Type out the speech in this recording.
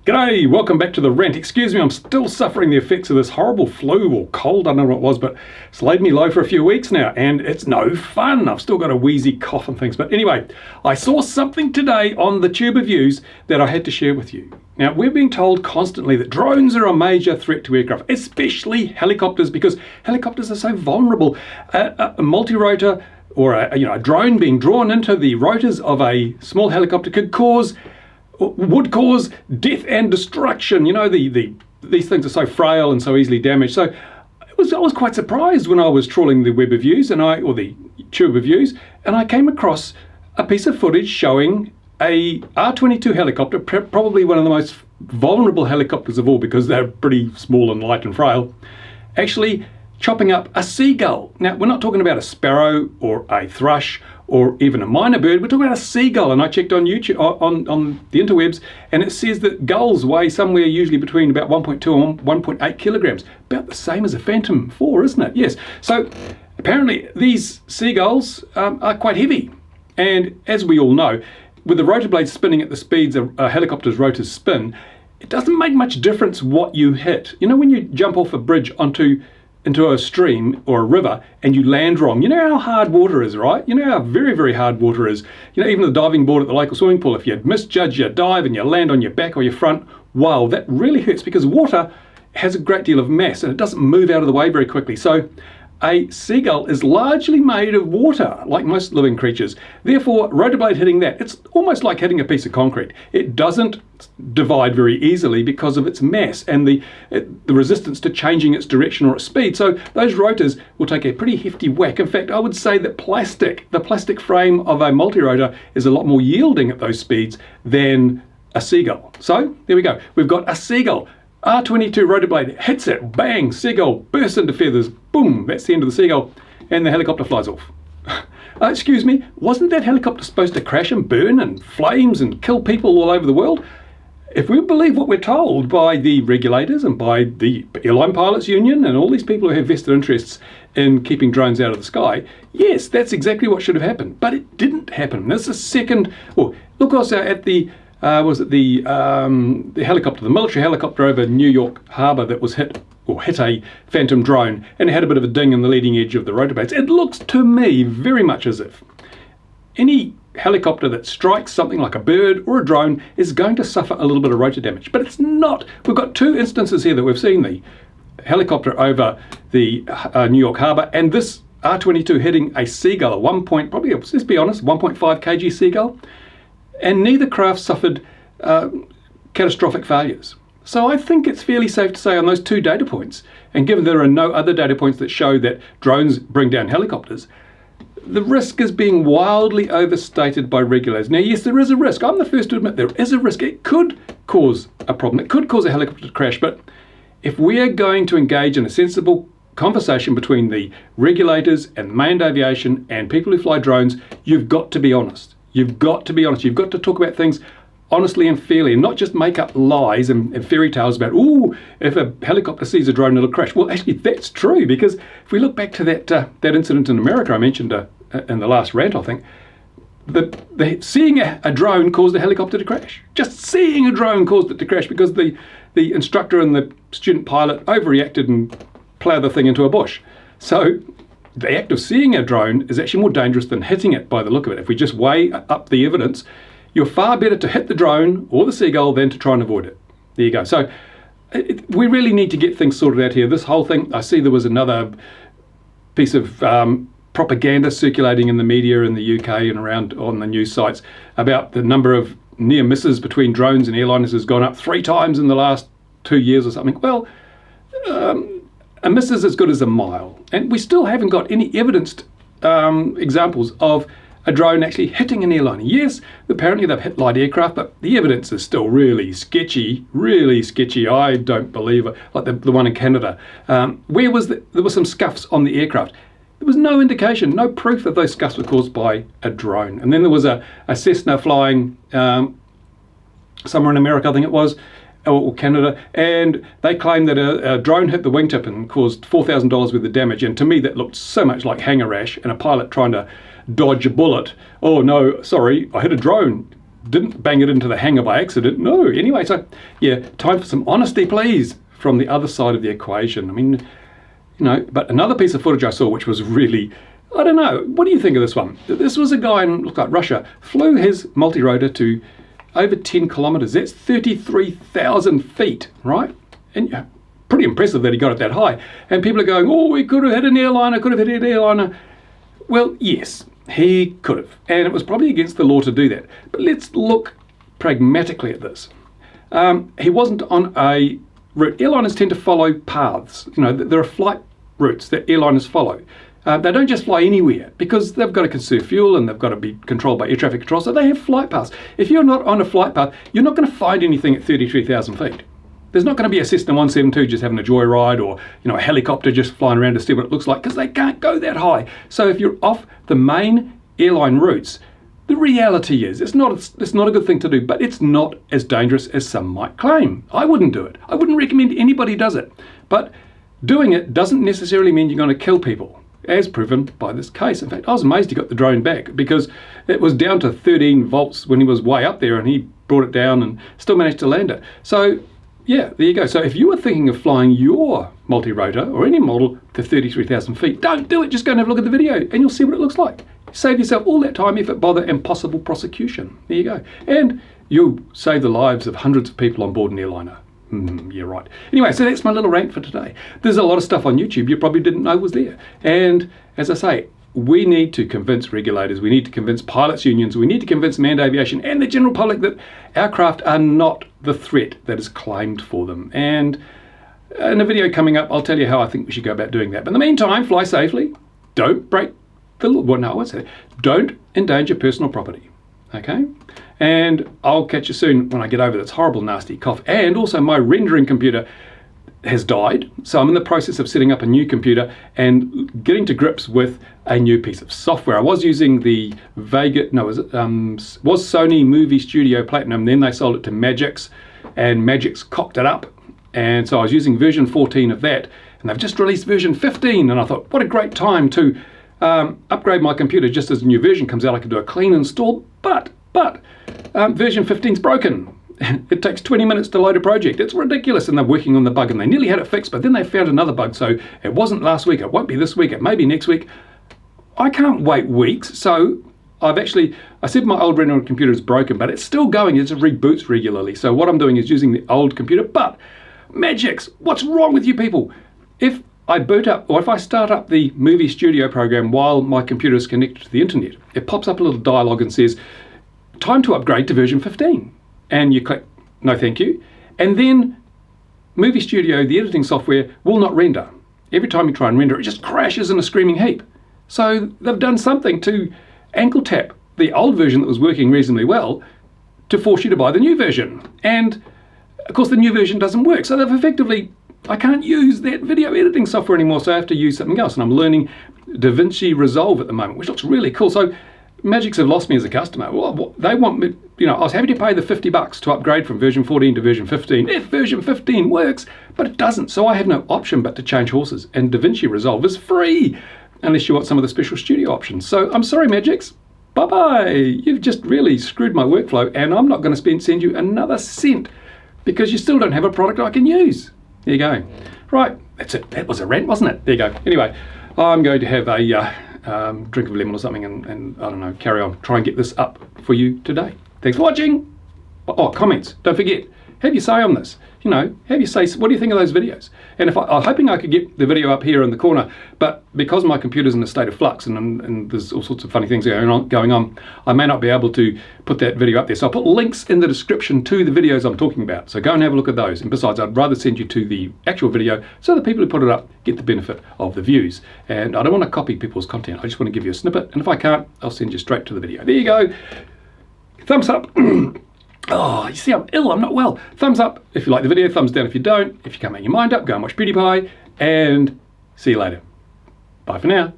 G'day, welcome back to the Rant. Excuse me, I'm still suffering the effects of this horrible flu or cold, I don't know what it was, but it's laid me low for a few weeks now, and it's no fun. I've still got a wheezy cough and things, but anyway, I saw something today on the Tube of Views that I had to share with you. Now, we're being told constantly that drones are a major threat to aircraft, especially helicopters, because helicopters are so vulnerable. A multirotor or a drone being drawn into the rotors of a small helicopter would cause death and destruction. You know, these things are so frail and so easily damaged. So I was quite surprised when I was trawling the web of views or the Tube of Views, and I came across a piece of footage showing a R-22 helicopter, probably one of the most vulnerable helicopters of all because they're pretty small and light and frail, actually chopping up a seagull. Now, we're not talking about a sparrow or a thrush or even a minor bird. We're talking about a seagull, and I checked on YouTube, on the interwebs, and it says that gulls weigh somewhere usually between about 1.2 and 1.8 kilograms, about the same as a Phantom 4, isn't it? Yes. So apparently these seagulls are quite heavy, and as we all know, with the rotor blades spinning at the speeds a helicopter's rotors spin, it doesn't make much difference what you hit. You know, when you jump off a bridge into a stream or a river and you land wrong, you know how hard water is, right? You know how very, very hard water is. You know, even the diving board at the local swimming pool, if you misjudge your dive and you land on your back or your front, wow, that really hurts because water has a great deal of mass and it doesn't move out of the way very quickly. So a seagull is largely made of water, like most living creatures. Therefore, rotor blade hitting that, it's almost like hitting a piece of concrete. It doesn't divide very easily because of its mass and the resistance to changing its direction or its speed. So those rotors will take a pretty hefty whack. In fact, I would say that the plastic frame of a multirotor is a lot more yielding at those speeds than a seagull. So there we go. We've got a seagull. R-22 rotor blade hits it, bang, seagull bursts into feathers, boom, that's the end of the seagull, and the helicopter flies off. Excuse me, wasn't that helicopter supposed to crash and burn and flames and kill people all over the world? If we believe what we're told by the regulators and by the Airline Pilots Union and all these people who have vested interests in keeping drones out of the sky, yes, that's exactly what should have happened, but it didn't happen. There's a second, look also at the helicopter, the military helicopter over New York Harbor that was hit a Phantom drone, and it had a bit of a ding in the leading edge of the rotor blades. It looks to me very much as if any helicopter that strikes something like a bird or a drone is going to suffer a little bit of rotor damage, but it's not. We've got two instances here that we've seen the helicopter over the New York Harbor and this R-22 hitting a seagull, probably, let's be honest, 1.5 kg seagull. And neither craft suffered catastrophic failures. So I think it's fairly safe to say on those two data points, and given there are no other data points that show that drones bring down helicopters, the risk is being wildly overstated by regulators. Now, yes, there is a risk. I'm the first to admit there is a risk. It could cause a problem. It could cause a helicopter to crash. But if we are going to engage in a sensible conversation between the regulators and manned aviation and people who fly drones, you've got to be honest. You've got to be honest. You've got to talk about things honestly and fairly and not just make up lies and fairy tales about, if a helicopter sees a drone, it'll crash. Well, actually, that's true, because if we look back to that incident in America I mentioned in the last rant, I think, seeing a drone caused a helicopter to crash. Just seeing a drone caused it to crash because the instructor and the student pilot overreacted and ploughed the thing into a bush. So the act of seeing a drone is actually more dangerous than hitting it by the look of it. If we just weigh up the evidence, you're far better to hit the drone or the seagull than to try and avoid it. There you go. So we really need to get things sorted out here. This whole thing, I see there was another piece of propaganda circulating in the media in the UK and around on the news sites about the number of near misses between drones and airliners has gone up 3 times in the last 2 years or something. Well, a miss is as good as a mile, and we still haven't got any evidenced examples of a drone actually hitting an airliner. Yes, apparently they've hit light aircraft, but the evidence is still really sketchy, I don't believe it, like the one in Canada. There were some scuffs on the aircraft. There was no indication, no proof that those scuffs were caused by a drone. And then there was a Cessna flying somewhere in America, I think it was, or Canada, and they claimed that a drone hit the wingtip and caused $4,000 worth of damage, and to me that looked so much like hanger rash and a pilot trying to dodge a bullet. Oh no, sorry, I hit a drone. didn't bang it into the hanger by accident. No. Anyway, so yeah, time for some honesty, please, from the other side of the equation. I mean, but another piece of footage I saw, which was really, I don't know, what do you think of this one? This was a guy in, looked like Russia, flew his multirotor to over 10 kilometers. That's 33,000 feet, right? And pretty impressive that he got it that high. And people are going, oh, we could have hit an airliner, could have hit an airliner. Well, yes, he could have. And it was probably against the law to do that. But let's look pragmatically at this. He wasn't on a route. Airliners tend to follow paths. There are flight routes that airliners follow. They don't just fly anywhere because they've got to conserve fuel and they've got to be controlled by air traffic control. So they have flight paths. If you're not on a flight path, you're not going to find anything at 33,000 feet. There's not going to be a Cessna 172 just having a joyride, or a helicopter just flying around to see what it looks like, because they can't go that high. So if you're off the main airline routes, the reality is it's not a good thing to do, but it's not as dangerous as some might claim. I wouldn't do it. I wouldn't recommend anybody does it. But doing it doesn't necessarily mean you're going to kill people, as proven by this case. In fact, I was amazed he got the drone back, because it was down to 13 volts when he was way up there, and he brought it down and still managed to land it. So yeah, there you go. So if you were thinking of flying your multirotor or any model to 33,000 feet, don't do it. Just go and have a look at the video and you'll see what it looks like. Save yourself all that time, effort, bother, and possible prosecution. There you go. And you'll save the lives of hundreds of people on board an airliner. Yeah, right. Anyway, so that's my little rant for today. There's a lot of stuff on YouTube you probably didn't know was there. And as I say, we need to convince regulators, we need to convince pilots' unions, we need to convince manned aviation and the general public that aircraft are not the threat that is claimed for them. And in a video coming up, I'll tell you how I think we should go about doing that. But in the meantime, fly safely, don't break the law. Well, no, I won't say that. Don't endanger personal property, okay? And I'll catch you soon when I get over this horrible, nasty cough. And also my rendering computer has died, so I'm in the process of setting up a new computer and getting to grips with a new piece of software. I was using the was Sony Movie Studio Platinum, then they sold it to Magix, and Magix cocked it up, and so I was using version 14 of that, and they've just released version 15, and I thought, what a great time to upgrade my computer. Just as the new version comes out, I can do a clean install, but version 15's broken. It takes 20 minutes to load a project. It's ridiculous, and they're working on the bug, and they nearly had it fixed, but then they found another bug, so it wasn't last week, it won't be this week, it may be next week. I can't wait weeks, so I said my old rendering computer is broken, but it's still going, it just reboots regularly. So what I'm doing is using the old computer, but Magix, what's wrong with you people? If I boot up, or if I start up the movie studio program while my computer is connected to the internet, it pops up a little dialogue and says, time to upgrade to version 15. And you click, no thank you. And then Movie Studio, the editing software, will not render. Every time you try and render, it just crashes in a screaming heap. So they've done something to ankle tap the old version that was working reasonably well to force you to buy the new version. And of course the new version doesn't work. So they've effectively, I can't use that video editing software anymore, so I have to use something else. And I'm learning DaVinci Resolve at the moment, which looks really cool. So Magix have lost me as a customer. Well, they want me, I was happy to pay the $50 to upgrade from version 14 to version 15 if version 15 works, but it doesn't. So I have no option but to change horses. And DaVinci Resolve is free unless you want some of the special studio options. So I'm sorry, Magix. Bye-bye. You've just really screwed my workflow, and I'm not going to send you another cent because you still don't have a product I can use. There you go. Right, that's it. That was a rant, wasn't it? There you go. Anyway, I'm going to have a drink of lemon or something and I don't know, carry on. Try and get this up for you today. Thanks for watching. Oh, comments. Don't forget, have your say on this. Have your say, what do you think of those videos? And if I'm hoping I could get the video up here in the corner, but because my computer's in a state of flux and there's all sorts of funny things going on, I may not be able to put that video up there. So I'll put links in the description to the videos I'm talking about. So go and have a look at those. And besides, I'd rather send you to the actual video so the people who put it up get the benefit of the views. And I don't want to copy people's content. I just want to give you a snippet. And if I can't, I'll send you straight to the video. There you go. Thumbs up. Oh, you see, I'm ill, I'm not well. Thumbs up if you like the video, thumbs down if you don't. If you can't make your mind up, go and watch PewDiePie, and see you later. Bye for now.